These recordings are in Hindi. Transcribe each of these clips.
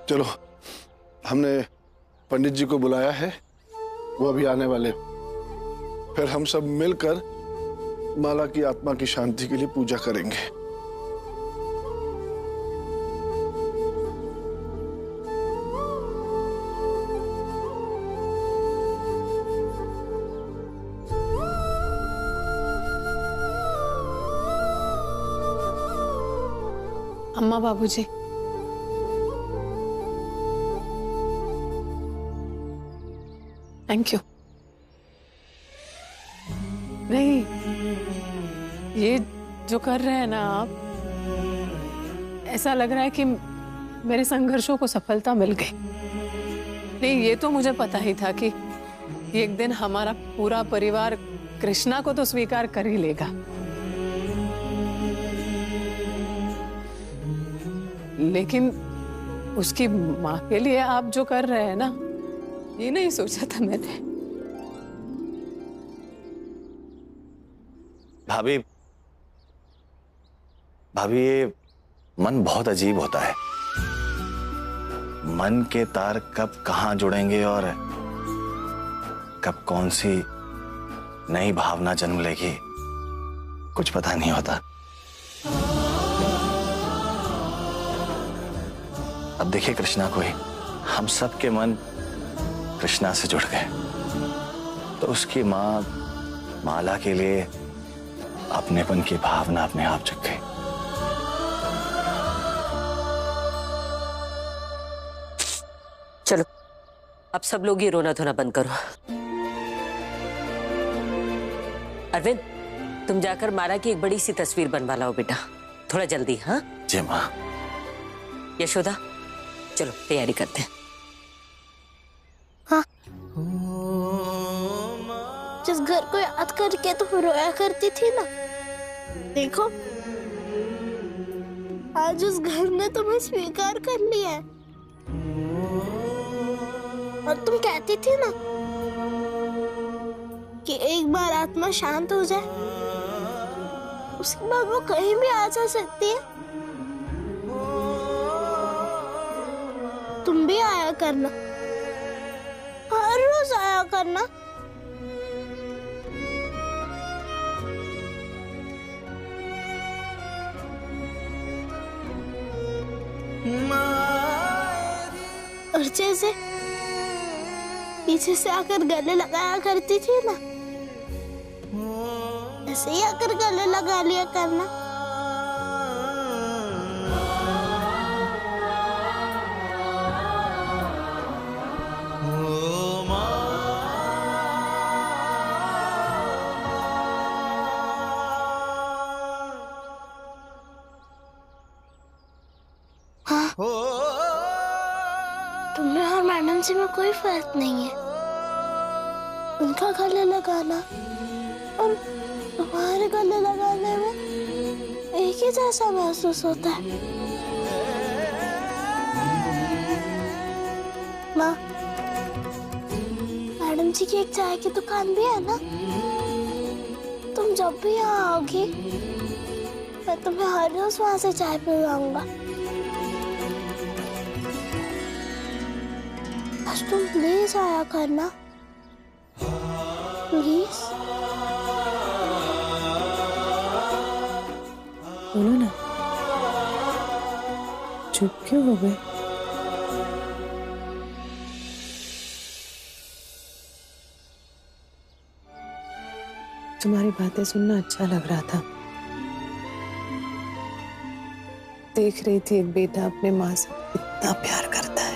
चलो, हमने पंडित जी को बुलाया है, वो अभी आने वाले। फिर हम सब मिलकर माला की आत्मा की शांति के लिए पूजा करेंगे। अम्मा, बाबूजी, थैंक यू। नहीं, ये जो कर रहे हैं ना आप, ऐसा लग रहा है कि मेरे संघर्षों को सफलता मिल गई। नहीं, ये तो मुझे पता ही था कि एक दिन हमारा पूरा परिवार कृष्णा को तो स्वीकार कर ही लेगा, लेकिन उसकी माँ के लिए आप जो कर रहे हैं ना, ये नहीं सोचा था मैंने। भाभी, भाभी, ये मन बहुत अजीब होता है। मन के तार कब कहां जुड़ेंगे और कब कौन सी नई भावना जन्म लेगी, कुछ पता नहीं होता। अब देखिए कृष्णा को ही, हम सब के मन कृष्णा से जुड़ गए, तो उसकी माँ माला के लिए अपनेपन की भावना अपने आप जग गई। चलो, अब सब लोग ये रोना धोना बंद करो। अरविंद, तुम जाकर माला की एक बड़ी सी तस्वीर बनवा लाओ बेटा, थोड़ा जल्दी। हाँ जी माँ। यशोदा, चलो तैयारी करते हैं। हाँ, जिस घर को याद करके तुम रोया करती थी ना, देखो आज उस घर ने तुम्हें स्वीकार कर लिया है। और तुम कहती थी ना कि एक बार आत्मा शांत हो जाए, उसके बाद वो कहीं भी आ जा सकती है। तुम भी आया करना, हर रोज आया करना। और जैसे पीछे से आकर गले लगाया करती थी ना, ऐसे ही आकर गले लगा लिया करना। हाँ, तुम्हें और मैडम जी में कोई फर्क नहीं है। उनका गले लगाना और तुम्हारे गले लगाने में एक ही जैसा महसूस होता है। माँ, मैडम जी की एक चाय की दुकान भी है ना, तुम जब भी यहाँ आओगी मैं तुम्हें हर रोज वहां से चाय पिलवाऊंगा। आज तुम प्लीज आया करना, प्लीज। बोलो ना, चुप क्यों हो गए? तुम्हारी बातें सुनना अच्छा लग रहा था। देख रही थी एक बेटा अपने माँ से कितना प्यार करता है।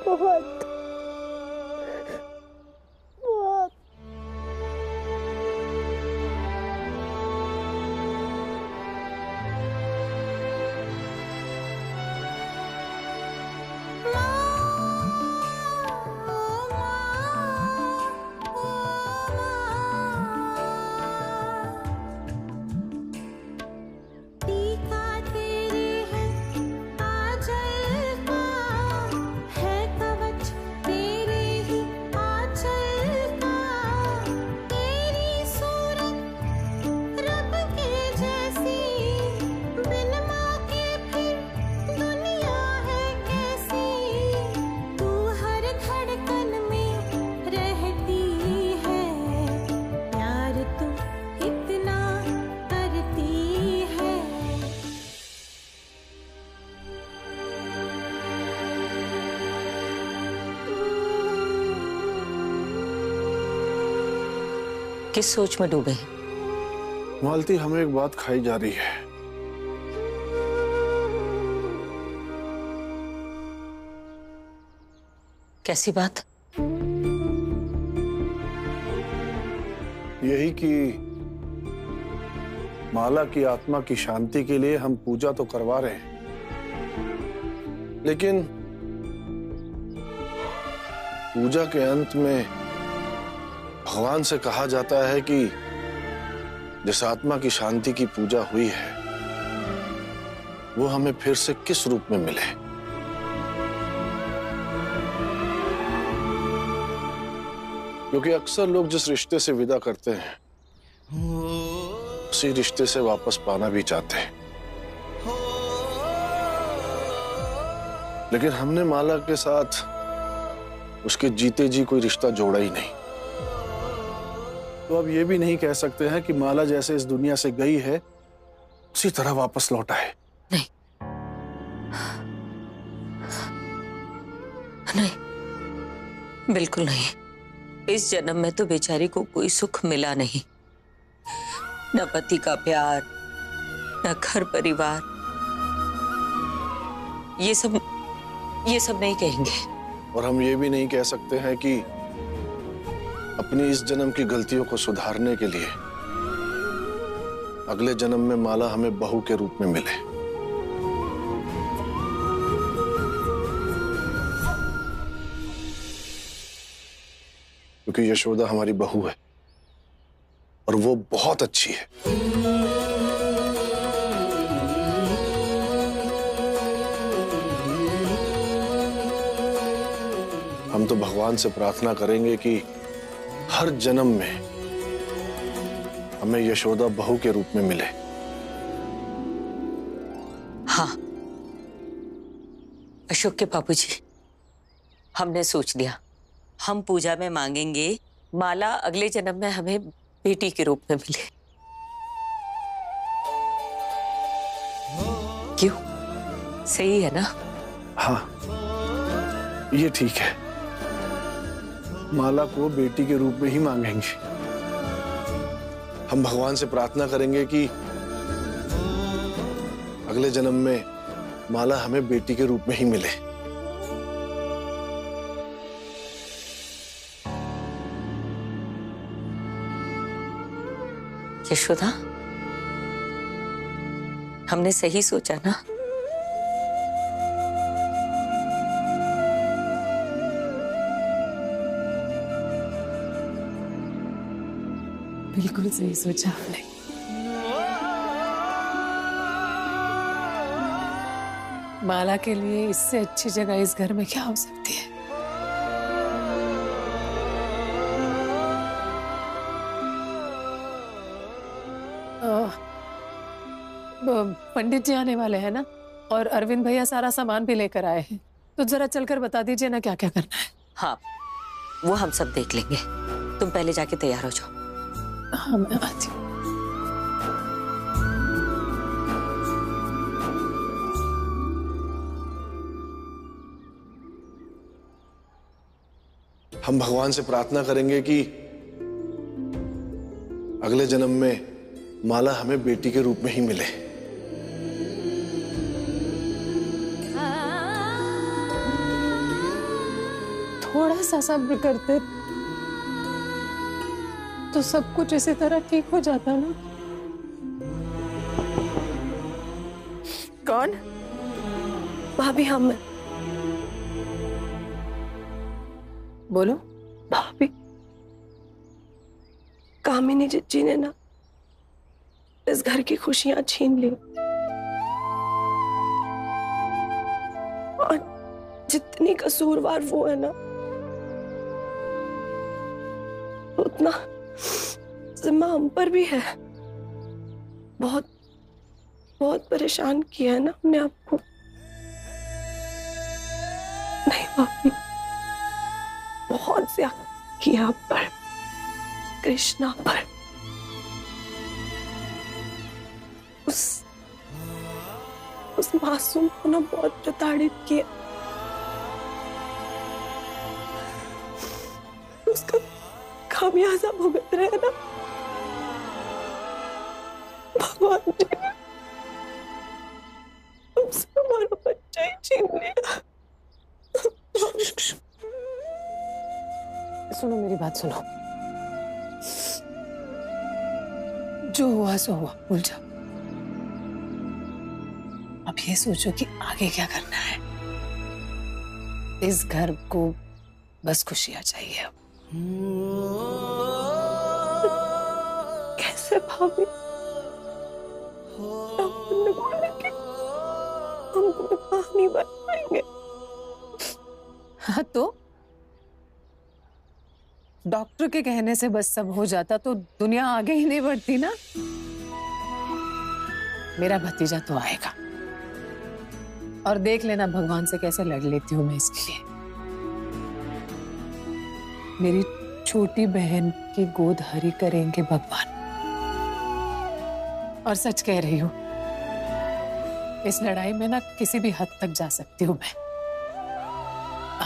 बहुत बहुत। किस सोच में डूबे हैं? मालती, हमें एक बात खाई जा रही है। कैसी बात? यही कि माला की आत्मा की शांति के लिए हम पूजा तो करवा रहे हैं, लेकिन पूजा के अंत में भगवान से कहा जाता है कि जिस आत्मा की शांति की पूजा हुई है वो हमें फिर से किस रूप में मिले। क्योंकि अक्सर लोग जिस रिश्ते से विदा करते हैं उसी रिश्ते से वापस पाना भी चाहते हैं, लेकिन हमने माला के साथ उसके जीते जी कोई रिश्ता जोड़ा ही नहीं। तो अब ये भी नहीं कह सकते हैं कि माला जैसे इस दुनिया से गई है उसी तरह वापस लौट आए। नहीं, नहीं, बिल्कुल नहीं। इस जन्म में तो बेचारी को कोई सुख मिला नहीं, न पति का प्यार, न घर परिवार। ये सब नहीं कहेंगे। और हम ये भी नहीं कह सकते हैं कि अपनी इस जन्म की गलतियों को सुधारने के लिए अगले जन्म में माला हमें बहू के रूप में मिले। क्योंकि यशोदा हमारी बहू है और वो बहुत अच्छी है। हम तो भगवान से प्रार्थना करेंगे कि हर जन्म में हमें यशोदा बहू के रूप में मिले। हाँ अशोक के बाबूजी, हमने सोच लिया। हम पूजा में मांगेंगे माला अगले जन्म में हमें बेटी के रूप में मिले। क्यों? सही है ना? हाँ, ये ठीक है। माला को बेटी के रूप में ही मांगेंगे। हम भगवान से प्रार्थना करेंगे कि अगले जन्म में माला हमें बेटी के रूप में ही मिले। यशोदा, हमने सही सोचा ना? बिल्कुल सही सोचा हमने। माला के लिए इससे अच्छी जगह इस घर में क्या हो सकती है? पंडित जी आने वाले हैं ना, और अरविंद भैया सारा सामान भी लेकर आए हैं, तो जरा चलकर बता दीजिए ना क्या क्या करना है। हाँ, वो हम सब देख लेंगे। तुम पहले जाके तैयार हो जाओ। हाँ, मैं आती हूँ। हम भगवान से प्रार्थना करेंगे कि अगले जन्म में माला हमें बेटी के रूप में ही मिले। थोड़ा सा सब्र करते तो सब कुछ इसी तरह ठीक हो जाता ना। कौन? भाभी, हम। बोलो। भाभी, कामिनी जिज्जी ने ना इस घर की खुशियां छीन ली, और जितनी कसूरवार वो है ना, उतना जिम्मा हम पर भी है। बहुत बहुत परेशान किया है ना हमने आपको। नहीं भाभी, बहुत ज्यादा किया आप पर, कृष्णा पर। उस मासूम को ना बहुत प्रताड़ित किया। उसका खामियाजा भुगत रहे हैं ना। भगवान जी ने हमसे हमारा बच्चा ही छीन लिया। सुनो मेरी बात सुनो, जो हुआ सो हुआ, भूल जाओ। अब ये सोचो कि आगे क्या करना है। इस घर को बस खुशियां चाहिए अब। कैसे भाभी? हम विवाह नहीं बन पाएंगे। हाँ तो डॉक्टर के कहने से बस सब हो जाता तो दुनिया आगे ही नहीं बढ़ती ना। मेरा भतीजा तो आएगा और देख लेना भगवान से कैसे लड़ लेती हूँ मैं इसके लिए। मेरी छोटी बहन की गोद हरी करेंगे भगवान। और सच कह रही हूँ, इस लड़ाई में ना किसी भी हद तक जा सकती हूँ मैं।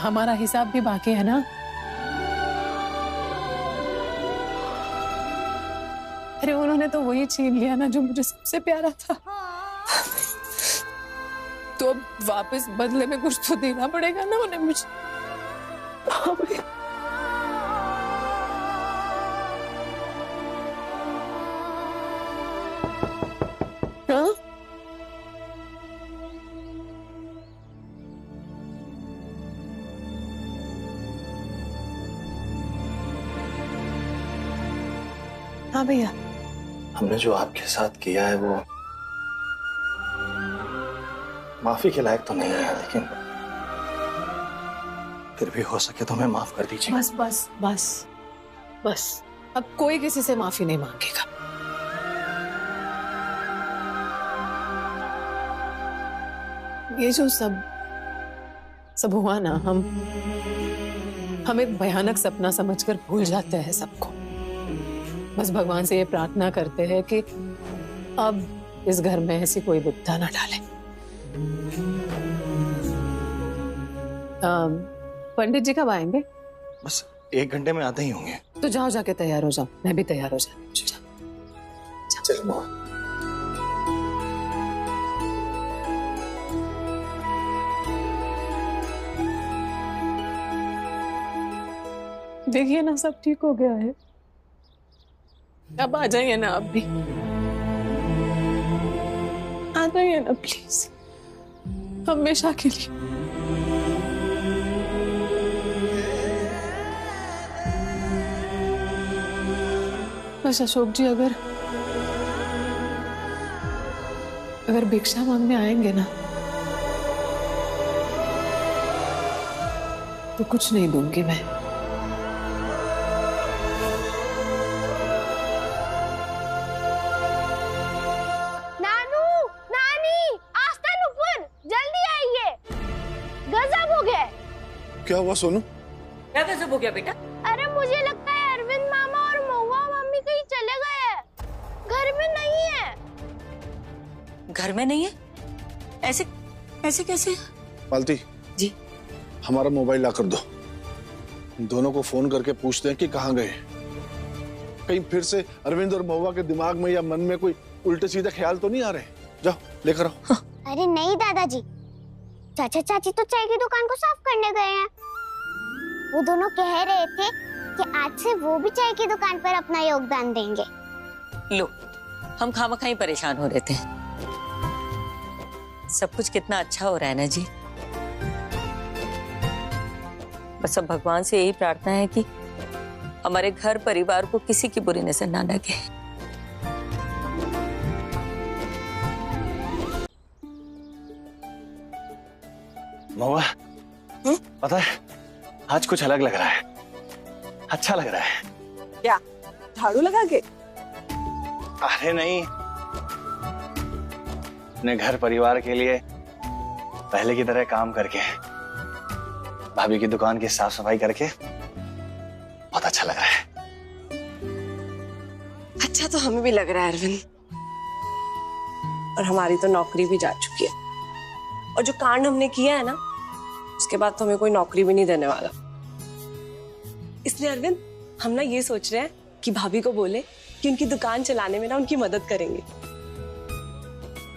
हमारा हिसाब भी बाकी है ना। अरे उन्होंने तो वही छीन लिया ना जो मुझे सबसे प्यारा था। तो अब वापस बदले में कुछ तो देना पड़ेगा ना उन्हें मुझे। हाँ? हाँ भैया। हमने जो आपके साथ किया है वो माफी के लायक तो नहीं है, लेकिन फिर भी हो सके तो हमें माफ कर दीजिए। बस बस बस बस, अब कोई किसी से माफी नहीं मांगेगा। ये जो सब हुआ ना, हम एक भयानक सपना समझकर भूल जाते हैं सबको। बस भगवान से ये प्रार्थना करते हैं कि अब इस घर में ऐसी कोई विपदा ना डाले। पंडित जी कब आएंगे? बस 1 घंटे में आते ही होंगे। तो जाओ, जाके तैयार हो जाओ, मैं भी तैयार हो जाऊँ। चलो। देखिए ना, सब ठीक हो गया है। अब आ जाइए ना, आप भी आ जाइए ना प्लीज, हमेशा के लिए। बस अशोक जी अगर भिक्षा मांगने आएंगे ना तो कुछ नहीं दूंगी मैं। नानू, नानी, आस्था, नुपुर, जल्दी आइए, गजब हो गया। क्या हुआ सोनू? क्या गजब हो गया बेटा? अरे मुझे लगता है अरविंद मामा और महुआ मम्मी कहीं चले गए हैं, घर में नहीं है। घर में नहीं है? ऐसे ऐसे कैसे? मालती जी, हमारा मोबाइल ला कर दो, दोनों को फोन करके पूछते हैं कि कहाँ गए। कहीं फिर से अरविंद और महुआ के दिमाग में या मन में कोई उल्टे सीधे ख्याल तो नहीं आ रहे? जाओ लेकर आओ। अरे नहीं दादाजी, चाचा चाची तो चाय की दुकान को साफ करने गए हैं। वो दोनों कह रहे थे कि आज से वो भी चाय की दुकान पर अपना योगदान देंगे। लो, हम खामखाई परेशान हो रहे थे। सब कुछ कितना अच्छा हो रहा है ना जी। बस अब भगवान से यही प्रार्थना है कि हमारे घर परिवार को किसी की बुरी नजर ना लगे। महुआ, पता है आज कुछ अलग लग रहा है, अच्छा लग रहा है। क्या झाड़ू लगा के? अरे नहीं, अपने घर परिवार के लिए पहले की तरह काम करके, भाभी की दुकान की साफ सफाई करके बहुत अच्छा लग रहा है। अच्छा तो हमें भी लग रहा है अरविंद, और हमारी तो नौकरी भी जा चुकी है, और जो कांड हमने किया है ना उसके बाद तो हमें कोई नौकरी भी नहीं देने वाला। इसलिए अरविंद हम ना ये सोच रहे हैं कि भाभी को बोले कि उनकी दुकान चलाने में ना उनकी मदद करेंगे।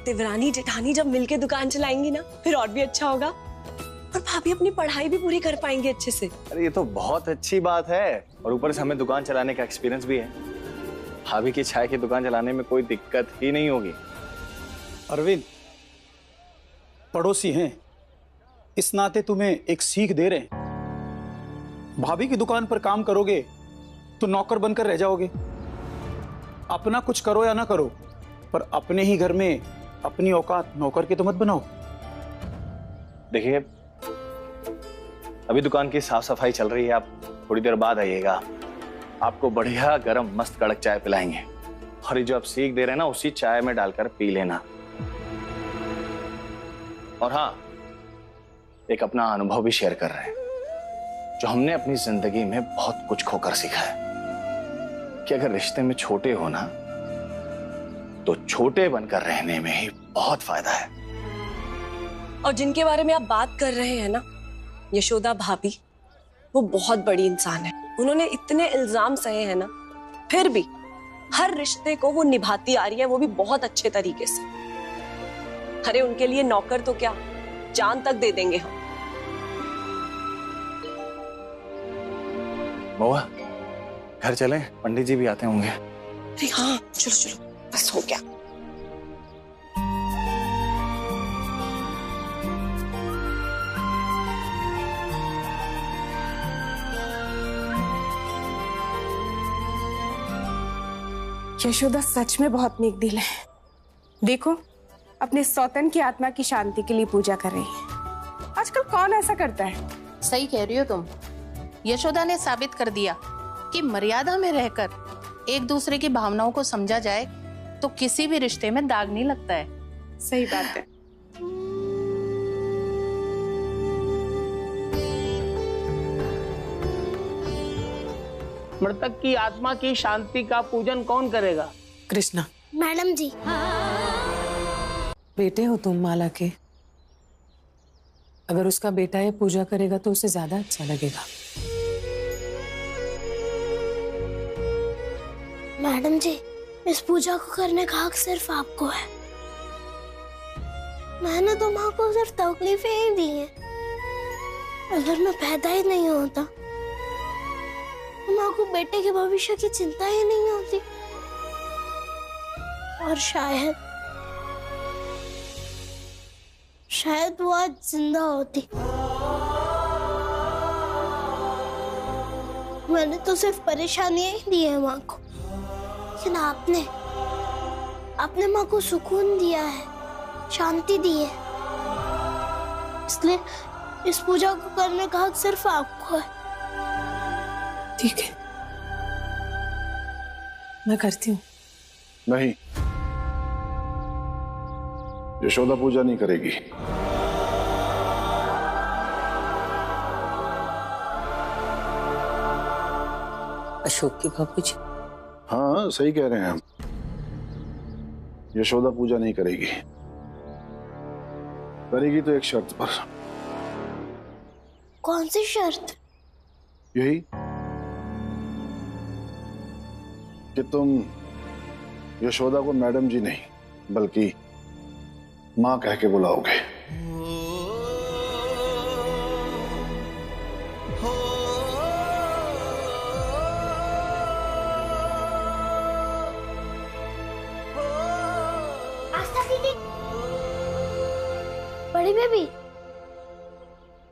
देवरानी जेठानी जब मिलके दुकान चलाएंगी ना, फिर और भी अच्छा होगा। और भाभी अपनी पढ़ाई भी पूरी कर पाएंगे अच्छे से। अरे ये तो बहुत अच्छी बात है, और ऊपर से हमें दुकान चलाने का एक्सपीरियंस भी है। भाभी की चाय की दुकान चलाने में कोई दिक्कत ही नहीं होगी। अरविंद, पड़ोसी हैं, इस नाते तुम्हें एक सीख दे रहे हैं। भाभी की दुकान पर काम करोगे तो नौकर बनकर रह जाओगे। अपना कुछ करो या ना करो, पर अपने ही घर में अपनी औकात नौकर के तो मत बनाओ। देखिए, अभी दुकान की साफ सफाई चल रही है, आप थोड़ी देर बाद आइएगा, आपको बढ़िया गरम मस्त कड़क चाय पिलाएंगे। और ये जो आप सीख दे रहे हैं ना, उसी चाय में डालकर पी लेना। और हाँ, एक अपना अनुभव भी शेयर कर रहे हैं, जो हमने अपनी जिंदगी में बहुत कुछ खोकर सीखा है कि अगर रिश्ते में छोटे हो ना, तो छोटे बनकर रहने में ही बहुत फायदा है। और जिनके बारे में आप बात कर रहे हैं ना, यशोदा भाभी, वो बहुत बड़ी इंसान है। उन्होंने इतने इल्जाम सहे हैं ना, फिर भी हर रिश्ते को वो निभाती आ रही है, वो भी बहुत अच्छे तरीके से। अरे उनके लिए नौकर तो क्या, जान तक दे देंगे हम। महुआ, घर चलें, पंडित जी भी आते होंगे। अरे हाँ, चलो चलो, बस हो गया। यशोदा सच में बहुत नेक दिल है। देखो, अपने सौतन की आत्मा की शांति के लिए पूजा कर रही है। आजकल कौन ऐसा करता है? सही कह रही हो तुम। यशोदा ने साबित कर दिया कि मर्यादा में रहकर एक दूसरे की भावनाओं को समझा जाए तो किसी भी रिश्ते में दाग नहीं लगता है। सही बात है। मृतक की आत्मा की शांति का पूजन कौन करेगा? कृष्णा। मैडम जी। बेटे हो तुम माला के, अगर उसका बेटा ये पूजा करेगा तो उसे ज्यादा अच्छा लगेगा। मैडम जी, इस पूजा को करने का हक सिर्फ आपको है। मैंने तो माँ को सिर्फ तकलीफें ही दी हैं। अगर मैं पैदा ही नहीं होता, माँ को बेटे के भविष्य की चिंता ही नहीं होती, और शायद वो आज जिंदा होती। मैंने तो सिर्फ परेशानियां ही दी है माँ को, लेकिन आपने माँ को सुकून दिया है, शांति दी है। इसलिए इस पूजा को करने का हक सिर्फ आपको है। ठीक है, मैं करती हूँ। नहीं, यशोदा पूजा नहीं करेगी। अशोक की बाबूजी। हाँ, सही कह रहे हैं हम। यशोदा पूजा नहीं करेगी। करेगी तो एक शर्त पर। कौन सी शर्त? यही कि तुम यशोदा को मैडम जी नहीं, बल्कि माँ कह के बुलाओगे। बड़ी बेबी,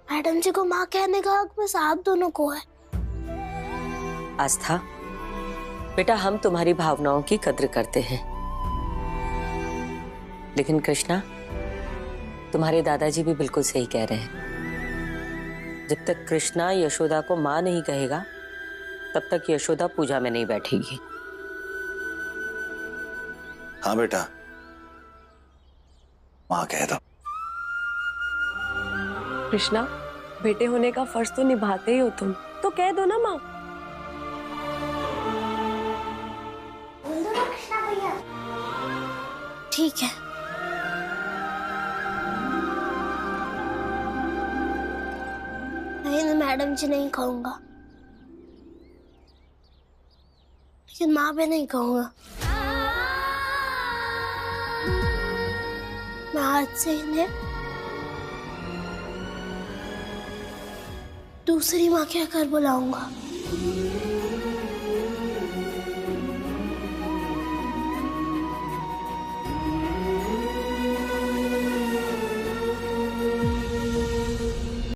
मैडम जी को माँ कहने का हक बस आप दोनों को है। आस्था, बेटा, हम तुम्हारी भावनाओं की कद्र करते हैं, लेकिन कृष्णा, तुम्हारे दादाजी भी बिल्कुल सही कह रहे हैं। जब तक कृष्णा यशोदा को माँ नहीं कहेगा, तब तक यशोदा पूजा में नहीं बैठेगी। हाँ बेटा, माँ कह दो। कृष्णा, बेटे होने का फर्ज तो निभाते ही हो तुम, तो कह दो ना माँ। ठीक है। नहीं, मैडम जी नहीं कहूंगा, लेकिन माँ भी नहीं कहूंगा। मैं आज से इन्हें दूसरी माँ कहकर बुलाऊंगा।